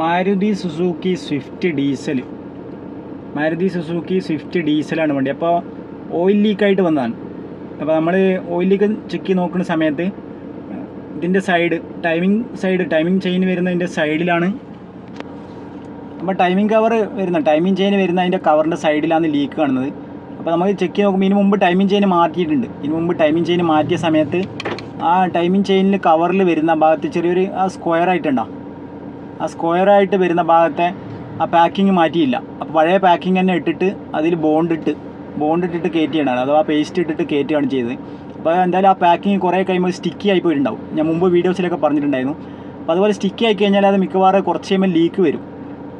Maruti Suzuki Swift diesel. Maruti Suzuki Swift ഡീസലാണ് വണ്ടി. അപ്പോൾ ഓയിൽ ലീക്കായിട്ട് വന്നതാണ്. അപ്പോൾ നമ്മൾ ഓയിൽ ലീക്ക് ചെക്ക് ചെയ്ത് നോക്കുന്ന സമയത്ത് ഇതിൻ്റെ ടൈമിംഗ് ചെയിൻ വരുന്നതിൻ്റെ സൈഡിലാണ്. അപ്പോൾ ടൈമിംഗ് ചെയിൻ വരുന്ന അതിൻ്റെ കവറിൻ്റെ സൈഡിലാണ് ലീക്ക് കാണുന്നത്. അപ്പോൾ നമ്മൾ ചെക്ക് ചെയ്ത് നോക്കുമ്പോൾ ഇതിന് മുമ്പ് ടൈമിംഗ് ചെയിൻ മാറ്റിയിട്ടുണ്ട്. ടൈമിംഗ് ചെയിൻ മാറ്റിയ സമയത്ത് ആ ടൈമിംഗ് ചെയിനിൽ കവറിൽ വരുന്ന ഭാഗത്ത് ചെറിയൊരു സ്ക്വയറായിട്ട് വരുന്ന ഭാഗത്തെ ആ പാക്കിങ് മാറ്റിയില്ല. അപ്പോൾ പഴയ പാക്കിങ് തന്നെ ഇട്ടിട്ട് അതിൽ ബോണ്ടിട്ടിട്ട് കയറ്റിയാണ്, അഥവാ പേസ്റ്റ് ഇട്ടിട്ട് കയറ്റുകയാണ് ചെയ്തത്. അപ്പോൾ എന്തായാലും ആ പാക്കിങ് കുറേ കഴിയുമ്പോൾ സ്റ്റിക്കി ആയി പോയിട്ടുണ്ടാവും. ഞാൻ മുമ്പ് വീഡിയോസിലൊക്കെ പറഞ്ഞിട്ടുണ്ടായിരുന്നു. അപ്പോൾ അതുപോലെ സ്റ്റിക്കി ആയി കഴിഞ്ഞാൽ അത് മിക്കവാറും കുറച്ച് കഴിയുമ്പോൾ ലീക്ക് വരും.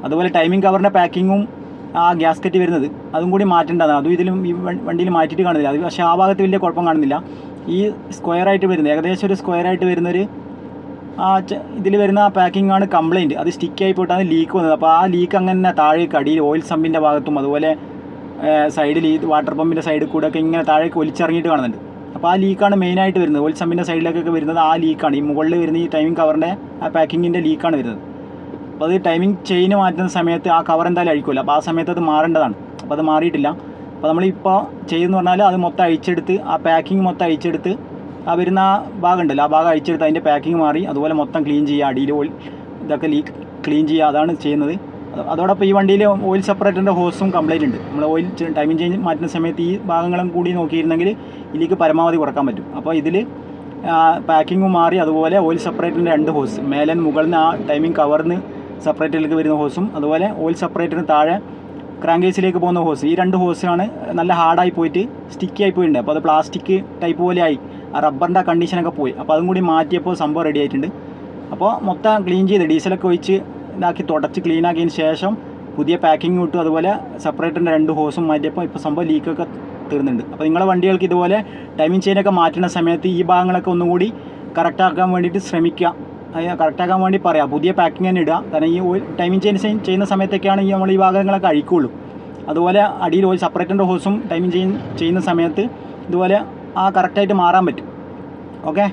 അതുപോലെ ടൈമിംഗ് കവറിൻ്റെ പാക്കിങ്ങും ആ ഗ്യാസ്കറ്റ് വരുന്നത് അതും കൂടി മാറ്റേണ്ടതാണ്. അതും ഇതിലും ഈ വണ്ടിയിൽ മാറ്റിയിട്ട് കാണുന്നില്ല. അത് പക്ഷേ ആ ഭാഗത്ത് വലിയ കുഴപ്പം കാണുന്നില്ല. ഈ സ്ക്വയറായിട്ട് വരുന്നത് ഏകദേശം ഒരു സ്ക്വയറായിട്ട് വരുന്നൊരു ഇതിൽ വരുന്ന ആ പാക്കിംഗ് ആണ് കംപ്ലയിൻറ്റ്. അത് സ്റ്റിക്കായി പോയിട്ടാണ് ലീക്ക് വന്നത്. അപ്പോൾ ആ ലീക്ക് അങ്ങനെ താഴേക്ക് അടിയിൽ ഓയിൽ സമ്പിൻ്റെ ഭാഗത്തും അതുപോലെ സൈഡിൽ ഈ വാട്ടർ പമ്പിൻ്റെ സൈഡിൽ കൂടെ ഒക്കെ ഇങ്ങനെ താഴേക്ക് ഒലിച്ചിറങ്ങിയിട്ട് കാണുന്നുണ്ട്. അപ്പോൾ ആ ലീക്കാണ് മെയിനായിട്ട് വരുന്നത്. ഓയിൽ സമ്പിൻ്റെ സൈഡിലേക്കൊക്കെ വരുന്നത് ആ ലീക്കാണ്. ഈ മുകളിൽ വരുന്ന ഈ ടൈമിംഗ് കവറിൻ്റെ ആ പാക്കിങ്ങിൻ്റെ ലീക്കാണ് വരുന്നത്. അപ്പോൾ അത് ടൈമിംഗ് ചെയിൻ മാറ്റുന്ന സമയത്ത് ആ കവർ എന്തായാലും അഴിക്കുമല്ലോ. അപ്പോൾ ആ സമയത്ത് അത് മാറേണ്ടതാണ്. അപ്പോൾ അത് മാറിയിട്ടില്ല. അപ്പോൾ നമ്മളിപ്പോൾ ചെയ്യുമെന്ന് പറഞ്ഞാൽ അത് മൊത്തം അഴിച്ചെടുത്ത് ആ പാക്കിങ് മൊത്തം അഴിച്ചെടുത്ത് ആ വരുന്ന ആ ഭാഗം ഉണ്ടല്ലോ, ആ ഭാഗം അഴിച്ചെടുത്ത് അതിൻ്റെ പാക്കിങ് മാറി അതുപോലെ മൊത്തം ക്ലീൻ ചെയ്യുക. അടിയിൽ ഓയിൽ ഇതൊക്കെ ക്ലീൻ ചെയ്യുക, അതാണ് ചെയ്യുന്നത്. അതോടൊപ്പം ഈ വണ്ടിയിൽ ഓയിൽ സെപ്പറേറ്ററിൻ്റെ ഹോസും കംപ്ലൈൻറ്റ് ഉണ്ട്. നമ്മൾ ഓയിൽ ടൈമിംഗ് ചേഞ്ച് മാറ്റുന്ന സമയത്ത് ഈ ഭാഗങ്ങളും കൂടി നോക്കിയിരുന്നെങ്കിൽ ഇതിലേക്ക് പരമാവധി കുറക്കാൻ പറ്റും. അപ്പോൾ ഇതിൽ പാക്കിങ്ങും മാറി അതുപോലെ ഓയിൽ സെപ്പറേറ്ററിൻ്റെ 2 ഹോസ് മേലെ മുകളിൽ നിന്ന് ആ ടൈമിംഗ് കവറിന് സെപ്പറേറ്ററിലേക്ക് വരുന്ന ഹോസും അതുപോലെ ഓയിൽ സെപ്പറേറ്ററിന് താഴെ ക്രാങ്കേസിലേക്ക് പോകുന്ന ഹോസ്, ഈ 2 ഹോസാണ് നല്ല ഹാർഡായി പോയിട്ട് സ്റ്റിക്കി ആയി പോയിട്ടുണ്ട്. അപ്പോൾ അത് പ്ലാസ്റ്റിക് ടൈപ്പ് പോലെ ആയി, ആ റബ്ബറിൻ്റെ കണ്ടീഷനൊക്കെ പോയി. അപ്പോൾ അതും കൂടി മാറ്റിയപ്പോൾ സംഭവം റെഡി ആയിട്ടുണ്ട്. അപ്പോൾ മൊത്തം ക്ലീൻ ചെയ്ത് ഡീസലൊക്കെ ഒഴിച്ച് ഇതാക്കി തുടച്ച് ക്ലീൻ ആക്കിയതിന് ശേഷം പുതിയ പാക്കിങ് ഇട്ടു. അതുപോലെ സെപ്പറേറ്ററിൻ്റെ 2 ഹോസും മാറ്റിയപ്പോൾ ഇപ്പോൾ സംഭവം ലീക്കൊക്കെ തീർന്നുണ്ട്. അപ്പോൾ നിങ്ങളുടെ വണ്ടികൾക്ക് ഇതുപോലെ ടൈമിംഗ് ചെയിനൊക്കെ മാറ്റുന്ന സമയത്ത് ഈ ഭാഗങ്ങളൊക്കെ ഒന്നുകൂടി കറക്റ്റാക്കാൻ വേണ്ടിയിട്ട് ശ്രമിക്കുക. കറക്റ്റാക്കാൻ വേണ്ടി പറയാം, പുതിയ പാക്കിങ് തന്നെ ഇടുക. കാരണം ഈ ഓയിൽ ടൈമിംഗ് ചെയിൻ ചെയ്യുന്ന സമയത്തൊക്കെയാണ് നമ്മൾ ഈ ഭാഗങ്ങളൊക്കെ അഴിക്കുള്ളൂ. അതുപോലെ അടിയിൽ ഓയിൽ സെപ്പറേറ്ററിൻ്റെ ഹോസും ടൈമിംഗ് ചെയ്യുന്ന സമയത്ത് ഇതുപോലെ കറക്റ്റായിട്ട് മാറാൻ പറ്റും. ഓക്കെ.